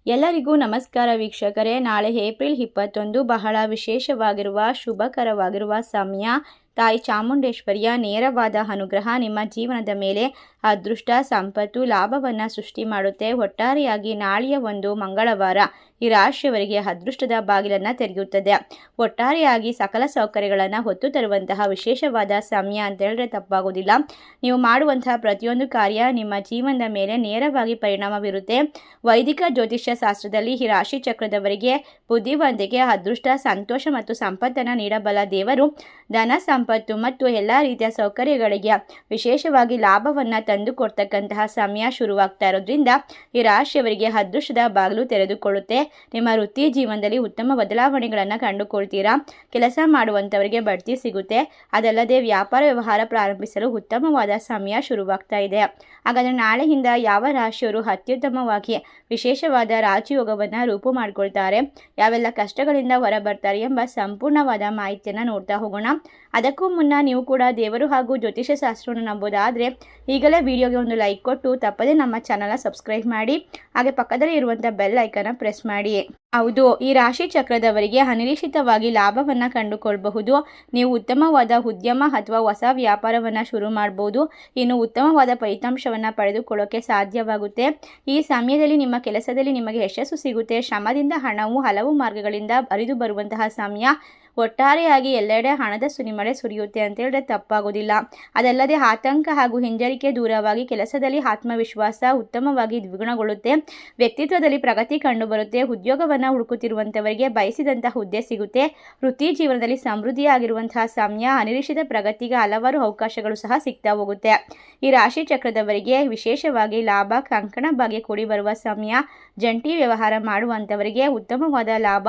ಎಲ್ಲರಿಗೂ ನಮಸ್ಕಾರ ವೀಕ್ಷಕರೇ. ನಾಳೆ ಏಪ್ರಿಲ್ 21 ಬಹಳ ವಿಶೇಷವಾಗಿರುವ ಶುಭಕರವಾಗಿರುವ ಸಮಯ. ತಾಯಿ ಚಾಮುಂಡೇಶ್ವರಿಯ ನೇರವಾದ ಅನುಗ್ರಹ ನಿಮ್ಮ ಜೀವನದ ಮೇಲೆ ಅದೃಷ್ಟ, ಸಂಪತ್ತು, ಲಾಭವನ್ನು ಸೃಷ್ಟಿ ಮಾಡುತ್ತೆ. ಒಟ್ಟಾರೆಯಾಗಿ ನಾಳೆಯ ಒಂದು ಮಂಗಳವಾರ ಈ ರಾಶಿಯವರಿಗೆ ಅದೃಷ್ಟದ ಬಾಗಿಲನ್ನು ತೆರೆಯುತ್ತದೆ. ಒಟ್ಟಾರೆಯಾಗಿ ಸಕಲ ಸೌಕರ್ಯಗಳನ್ನು ಹೊತ್ತು ತರುವಂತಹ ವಿಶೇಷವಾದ ಸಮಯ ಅಂತ ಹೇಳಿದ್ರೆ ತಪ್ಪಾಗೋದಿಲ್ಲ. ನೀವು ಮಾಡುವಂತಹ ಪ್ರತಿಯೊಂದು ಕಾರ್ಯ ನಿಮ್ಮ ಜೀವನದ ಮೇಲೆ ನೇರವಾಗಿ ಪರಿಣಾಮ ಬೀರುತ್ತೆ. ವೈದಿಕ ಜ್ಯೋತಿಷ್ಯ ಶಾಸ್ತ್ರದಲ್ಲಿ ಈ ರಾಶಿ ಚಕ್ರದವರಿಗೆ ಬುದ್ಧಿವಂತಿಕೆ, ಅದೃಷ್ಟ, ಸಂತೋಷ ಮತ್ತು ಸಂಪತ್ತನ್ನು ನೀಡಬಲ್ಲ ದೇವರು ಧನ, ಸಂಪತ್ತು ಮತ್ತು ಎಲ್ಲ ರೀತಿಯ ಸೌಕರ್ಯಗಳಿಗೆ ವಿಶೇಷವಾಗಿ ಲಾಭವನ್ನು ತಂದು ಕೊಡ್ತಕ್ಕಂತಹ ಸಮಯ ಶುರುವಾಗ್ತಾ ಇರೋದ್ರಿಂದ ಈ ರಾಶಿಯವರಿಗೆ ಅದೃಷ್ಟದ ಬಾಗಿಲು ತೆರೆದುಕೊಳ್ಳುತ್ತೆ. ನಿಮ್ಮ ವೃತ್ತಿ ಜೀವನದಲ್ಲಿ ಉತ್ತಮ ಬದಲಾವಣೆಗಳನ್ನು ಕಂಡುಕೊಳ್ತೀರಾ. ಕೆಲಸ ಮಾಡುವಂಥವರಿಗೆ ಬಡ್ತಿ ಸಿಗುತ್ತೆ. ಅದಲ್ಲದೆ ವ್ಯಾಪಾರ ವ್ಯವಹಾರ ಪ್ರಾರಂಭಿಸಲು ಉತ್ತಮವಾದ ಸಮಯ ಶುರುವಾಗ್ತಾ ಇದೆ. ಹಾಗಾದರೆ ನಾಳೆಯಿಂದ ಯಾವ ರಾಶಿಯವರು ಅತ್ಯುತ್ತಮವಾಗಿ ವಿಶೇಷವಾದ ರಾಜಯೋಗವನ್ನು ರೂಪು ಮಾಡಿಕೊಳ್ತಾರೆ, ಯಾವೆಲ್ಲ ಕಷ್ಟಗಳಿಂದ ಹೊರಬರ್ತಾರೆ ಎಂಬ ಸಂಪೂರ್ಣವಾದ ಮಾಹಿತಿಯನ್ನು ನೋಡ್ತಾ ಹೋಗೋಣ. ಅದಕ್ಕೂ ಮುನ್ನ ನೀವು ಕೂಡ ದೇವರು ಹಾಗೂ ಜ್ಯೋತಿಷ್ಯ ಶಾಸ್ತ್ರವನ್ನು ನಂಬೋದಾದರೆ ಈಗಲೇ ವಿಡಿಯೋಗೆ ಒಂದು ಲೈಕ್ ಕೊಟ್ಟು ತಪ್ಪದೇ ನಮ್ಮ ಚಾನಲ್ನ ಸಬ್ಸ್ಕ್ರೈಬ್ ಮಾಡಿ, ಹಾಗೆ ಪಕ್ಕದಲ್ಲಿ ಇರುವಂಥ ಬೆಲ್ ಐಕನ್ನ ಪ್ರೆಸ್ ಮಾಡಿ. ಹೌದು, ಈ ರಾಶಿ ಚಕ್ರದವರಿಗೆ ಅನಿರೀಕ್ಷಿತವಾಗಿ ಲಾಭವನ್ನು ಕಂಡುಕೊಳ್ಳಬಹುದು. ನೀವು ಉತ್ತಮವಾದ ಉದ್ಯಮ ಅಥವಾ ಹೊಸ ವ್ಯಾಪಾರವನ್ನು ಶುರು ಮಾಡಬಹುದು. ಇನ್ನು ಉತ್ತಮವಾದ ಫಲಿತಾಂಶವನ್ನು ಪಡೆದುಕೊಳ್ಳೋಕೆ ಸಾಧ್ಯವಾಗುತ್ತೆ. ಈ ಸಮಯದಲ್ಲಿ ನಿಮ್ಮ ಕೆಲಸದಲ್ಲಿ ನಿಮಗೆ ಯಶಸ್ಸು ಸಿಗುತ್ತೆ. ಶ್ರಮದಿಂದ ಹಣವು ಹಲವು ಮಾರ್ಗಗಳಿಂದ ಹರಿದು ಬರುವಂತಹ ಸಮಯ. ಒಟ್ಟಾರೆಯಾಗಿ ಎಲ್ಲೆಡೆ ಹಣದ ಸುರಿಮಳೆ ಸುರಿಯುತ್ತೆ ಅಂತ ಹೇಳಿದ್ರೆ ತಪ್ಪಾಗೋದಿಲ್ಲ. ಅದಲ್ಲದೆ ಆತಂಕ ಹಾಗೂ ಹಿಂಜರಿಕೆ ದೂರವಾಗಿ ಕೆಲಸದಲ್ಲಿ ಆತ್ಮವಿಶ್ವಾಸ ಉತ್ತಮವಾಗಿ ದ್ವಿಗುಣಗೊಳ್ಳುತ್ತೆ. ವ್ಯಕ್ತಿತ್ವದಲ್ಲಿ ಪ್ರಗತಿ ಕಂಡುಬರುತ್ತೆ. ಉದ್ಯೋಗವನ್ನು ಹುಡುಕುತ್ತಿರುವಂಥವರಿಗೆ ಬಯಸಿದಂತಹ ಹುದ್ದೆ ಸಿಗುತ್ತೆ. ವೃತ್ತಿ ಜೀವನದಲ್ಲಿ ಸಮೃದ್ಧಿಯಾಗಿರುವಂತಹ ಸಮಯ. ಅನಿರೀಕ್ಷಿತ ಪ್ರಗತಿಗೆ ಹಲವಾರು ಅವಕಾಶಗಳು ಸಹ ಸಿಗ್ತಾ ಹೋಗುತ್ತೆ. ಈ ರಾಶಿ ಚಕ್ರದವರಿಗೆ ವಿಶೇಷವಾಗಿ ಲಾಭ, ಕಂಕಣ ಭಾಗ್ಯ ಕೂಡಿ ಬರುವ ಸಮಯ. ಜಂಟಿ ವ್ಯವಹಾರ ಮಾಡುವಂಥವರಿಗೆ ಉತ್ತಮವಾದ ಲಾಭ,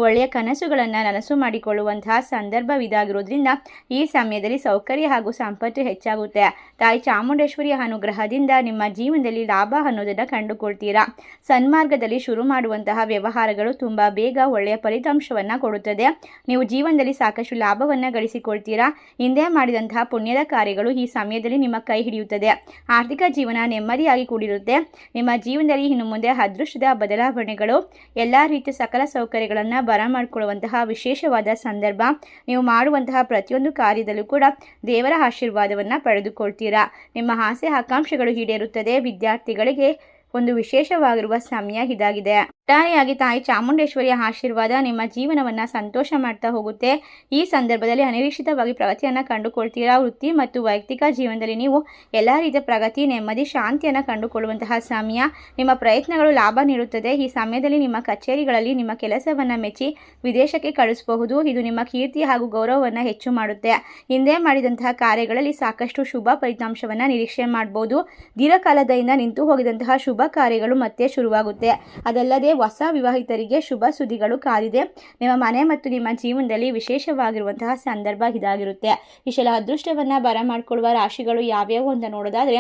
ಒಳ್ಳೆಯ ಕನಸುಗಳನ್ನು ನನಸು ಮಾಡಿಕೊಳ್ಳುವಂತಹ ಸಂದರ್ಭವಿದಾಗಿರೋದ್ರಿಂದ ಈ ಸಮಯದಲ್ಲಿ ಸೌಕರ್ಯ ಹಾಗೂ ಸಂಪತ್ತು ಹೆಚ್ಚಾಗುತ್ತೆ. ತಾಯಿ ಚಾಮುಂಡೇಶ್ವರಿಯ ಅನುಗ್ರಹದಿಂದ ನಿಮ್ಮ ಜೀವನದಲ್ಲಿ ಲಾಭ ಅನ್ನೋದನ್ನು ಕಂಡುಕೊಳ್ತೀರಾ. ಸನ್ಮಾರ್ಗದಲ್ಲಿ ಶುರು ಮಾಡುವಂತಹ ವ್ಯವಹಾರಗಳು ತುಂಬ ಬೇಗ ಒಳ್ಳೆಯ ಫಲಿತಾಂಶವನ್ನು ಕೊಡುತ್ತದೆ. ನೀವು ಜೀವನದಲ್ಲಿ ಸಾಕಷ್ಟು ಲಾಭವನ್ನು ಗಳಿಸಿಕೊಳ್ತೀರಾ. ಹಿಂದೆ ಮಾಡಿದಂತಹ ಪುಣ್ಯದ ಕಾರ್ಯಗಳು ಈ ಸಮಯದಲ್ಲಿ ನಿಮ್ಮ ಕೈ ಹಿಡಿಯುತ್ತದೆ. ಆರ್ಥಿಕ ಜೀವನ ನೆಮ್ಮದಿಯಾಗಿ ಕೂಡಿರುತ್ತೆ. ನಿಮ್ಮ ಜೀವನದಲ್ಲಿ ಇನ್ನು ಮುಂದೆ ಅದೃಷ್ಟದ ಬದಲಾವಣೆಗಳು, ಎಲ್ಲ ರೀತಿಯ ಸಕಲ ಸೌಕರ್ಯಗಳನ್ನು ಬರಮಾಡಿಕೊಳ್ಳುವಂತಹ ವಿಶೇಷವಾದ ಸಂದರ್ಭ. ನೀವು ಮಾಡುವಂತಹ ಪ್ರತಿಯೊಂದು ಕಾರ್ಯದಲ್ಲೂ ಕೂಡ ದೇವರ ಆಶೀರ್ವಾದವನ್ನು ಪಡೆದುಕೊಳ್ತೀರಾ. ನಿಮ್ಮ ಆಸೆ ಆಕಾಂಕ್ಷೆಗಳು ಈಡೇರುತ್ತದೆ. ವಿದ್ಯಾರ್ಥಿಗಳಿಗೆ ಒಂದು ವಿಶೇಷವಾಗಿರುವ ಸಮಯ ಇದಾಗಿದೆ. ಒಟ್ಟಾರೆಯಾಗಿ ತಾಯಿ ಚಾಮುಂಡೇಶ್ವರಿಯ ಆಶೀರ್ವಾದ ನಿಮ್ಮ ಜೀವನವನ್ನು ಸಂತೋಷ ಮಾಡ್ತಾ ಹೋಗುತ್ತೆ. ಈ ಸಂದರ್ಭದಲ್ಲಿ ಅನಿರೀಕ್ಷಿತವಾಗಿ ಪ್ರಗತಿಯನ್ನು ಕಂಡುಕೊಳ್ತೀರಾ. ವೃತ್ತಿ ಮತ್ತು ವೈಯಕ್ತಿಕ ಜೀವನದಲ್ಲಿ ನೀವು ಎಲ್ಲ ರೀತಿಯ ಪ್ರಗತಿ, ನೆಮ್ಮದಿ, ಶಾಂತಿಯನ್ನು ಕಂಡುಕೊಳ್ಳುವಂತಹ ಸಮಯ. ನಿಮ್ಮ ಪ್ರಯತ್ನಗಳು ಲಾಭ ನೀಡುತ್ತದೆ. ಈ ಸಮಯದಲ್ಲಿ ನಿಮ್ಮ ಕಚೇರಿಗಳಲ್ಲಿ ನಿಮ್ಮ ಕೆಲಸವನ್ನು ಮೆಚ್ಚಿ ವಿದೇಶಕ್ಕೆ ಕಳಿಸಬಹುದು. ಇದು ನಿಮ್ಮ ಕೀರ್ತಿ ಹಾಗೂ ಗೌರವವನ್ನು ಹೆಚ್ಚು ಮಾಡುತ್ತೆ. ಹಿಂದೆ ಮಾಡಿದಂತಹ ಕಾರ್ಯಗಳಲ್ಲಿ ಸಾಕಷ್ಟು ಶುಭ ಫಲಿತಾಂಶವನ್ನು ನಿರೀಕ್ಷೆ ಮಾಡಬಹುದು. ದೀರ್ಘಕಾಲದಿಂದ ನಿಂತು ಹೋಗಿದಂತಹ ಶುಭ ಕಾರ್ಯಗಳು ಮತ್ತೆ ಶುರುವಾಗುತ್ತೆ. ಅದಲ್ಲದೆ ಹೊಸ ವಿವಾಹಿತರಿಗೆ ಶುಭ ಸುದ್ದಿಗಳು ಕಾದಿದೆ. ನಿಮ್ಮ ಮನೆ ಮತ್ತು ನಿಮ್ಮ ಜೀವನದಲ್ಲಿ ವಿಶೇಷವಾಗಿರುವಂತಹ ಸಂದರ್ಭ ಇದಾಗಿರುತ್ತೆ. ಇಷ್ಟೆಲ್ಲ ಅದೃಷ್ಟವನ್ನು ಬರಮಾಡಿಕೊಳ್ಳುವ ರಾಶಿಗಳು ಯಾವ್ಯಾವು ಅಂತ ನೋಡೋದಾದರೆ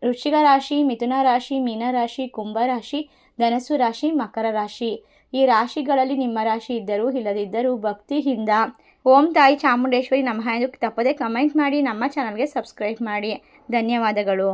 ವೃಶ್ಚಿಕ ರಾಶಿ, ಮಿಥುನ ರಾಶಿ, ಮೀನ ರಾಶಿ, ಕುಂಭ ರಾಶಿ, ಧನಸ್ಸು ರಾಶಿ, ಮಕರ ರಾಶಿ. ಈ ರಾಶಿಗಳಲ್ಲಿ ನಿಮ್ಮ ರಾಶಿ ಇದ್ದರೂ ಇಲ್ಲದಿದ್ದರೂ ಭಕ್ತಿಯಿಂದ ಓಂ ತಾಯಿ ಚಾಮುಂಡೇಶ್ವರಿ ನಮಃ ಎಂದು ತಪ್ಪದೆ ಕಮೆಂಟ್ ಮಾಡಿ. ನಮ್ಮ ಚಾನಲ್ಗೆ ಸಬ್ಸ್ಕ್ರೈಬ್ ಮಾಡಿ. ಧನ್ಯವಾದಗಳು.